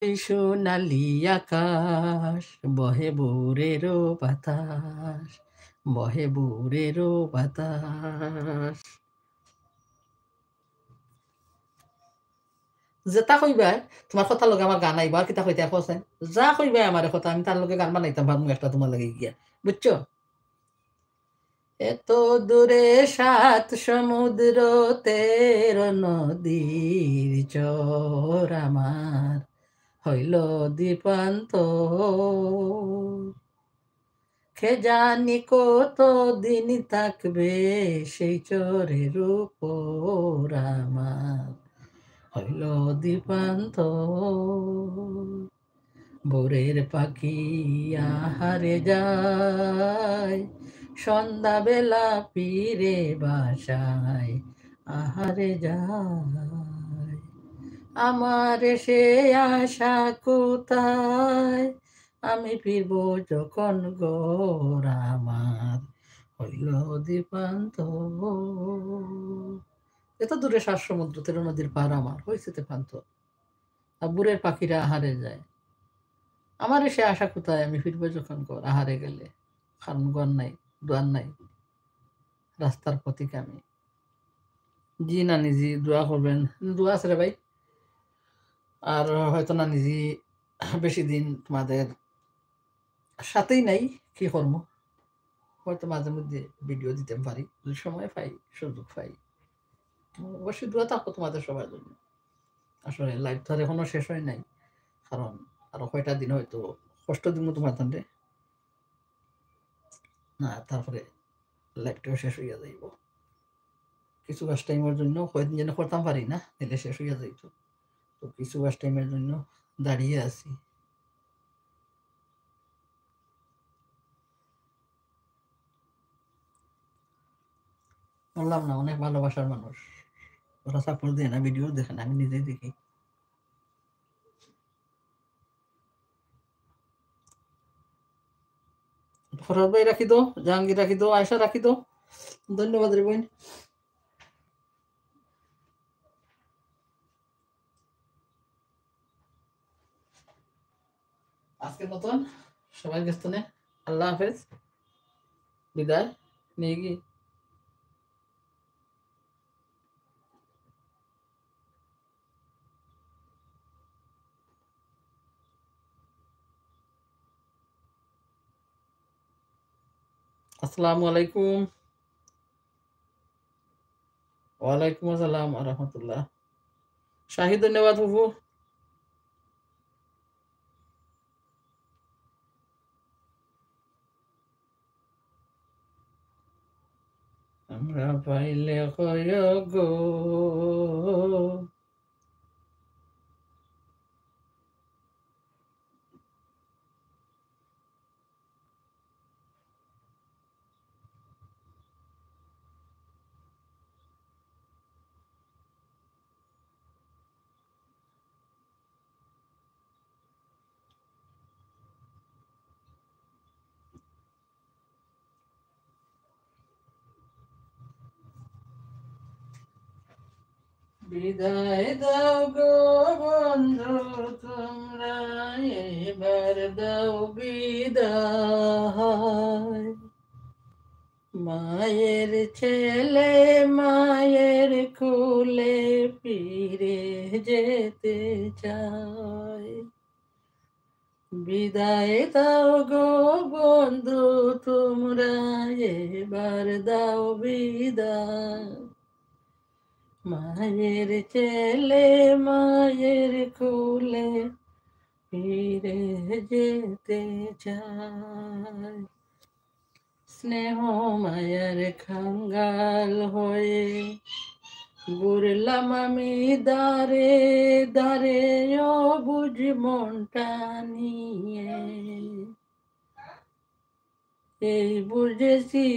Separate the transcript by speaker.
Speaker 1: সোনালি আকাশ বহে ভোরেরও বাতাস, বহে ভোরেরও বাতাস। যেটা কইবাই তোমার কথার লগে আমার গান আইবা আর কিতা কইতে কছেন যা কইবাই আমার কথা আমি তার লগে গান বানাইতাম পারমু একটা তোমার লাগে গিয়া বুঝছো? এত দূরে সাত সমুদ্র তেরো নদীর চর আমার হইল দ্বীপান্তর। কে জানি কত দিন থাকবে সেই চরের উপর আমার হইল দ্বীপান্তর। ভোরের পাখি আহারে যায়, সন্ধ্যাবেলা ফিরে বাসায় আহারে যায়। আমার সে আশা কোথায়, আমি ফিরব যখন গোর আমার হইল দ্বীপান্তর। এত দূরে সাত সমুদ্র তেরো নদীর পার আমার হয়েছে তেপান্তর। আর বুড়ের পাখিরা আহারে যায়, আমার সে আশা কোথায়, আমি ফিরবো যখন ঘর আহারে গেলে। কারণ ঘর নাই, দোয়ার নাই, রাস্তার পথিক আমি। জি না নিজে দোয়া করবেন, দোয়া আছে রে ভাই। আর হয়তো না নিজে বেশি দিন তোমাদের সাথেই নাই, কি করবো, হয়তো মাঝে মধ্যে ভিডিও দিতে পারি যদি সময় পাই, সুযোগ পাই। অবশ্যই দোয়া থাকো তোমাদের সবার জন্য। আসলে লাইফ তো আর এখনো শেষ হয় নাই, কারণ আরো কয়টা দিন হয়তো কষ্ট দিব তোমার তান্ডে না, তারপরে লাইফটাও শেষ হইয়া যাইব। কিছু কাজ টাইমের জন্য কয়েকদিন যেন করতাম পারি না, তাহলে শেষ হইয়া যাইতো। তো কিছু কাজ টাইমের জন্য দাঁড়িয়ে আছি। বললাম না অনেক ভালোবাসার মানুষ, ওরা সাপোর্ট দেয় না, ভিডিও দেখে না, আমি নিজেই দেখি। ফরহাদ ভাই রাখি দো, জাহাঙ্গীর রাখি দো, আয়সা রাখি দো। ধন্যবাদ রে বোন। আজকের মতন সবাই ব্যস্ত নে, আল্লাহ হাফেজ, বিদায় নিয়ে গিয়ে। আসসালামু আলাইকুম। ওয়ালাইকুম আসসালাম রহমতুল্লাহ। শাহি ধন্যবাদ ফুফু। আমরা পাইলে হয় গো বিদায় দাও গো বন্ধু তোমরা, এবার দাও বিদায়। মায়ের ছেলে মায়ের কোলে ফিরে যেতে চায়। বিদায় দাও গো বন্ধু তোমরা, এবার দাও বিদায়। মায়ের ছেলে মায়ের কোলে ফিরে যেতে চায়। স্নেহ মায়ের খাঙ্গাল হয়ে ঘুরলাম আমি দারে দারে, ও বুঝ মনটা নিয়ে। এই বুঝেছি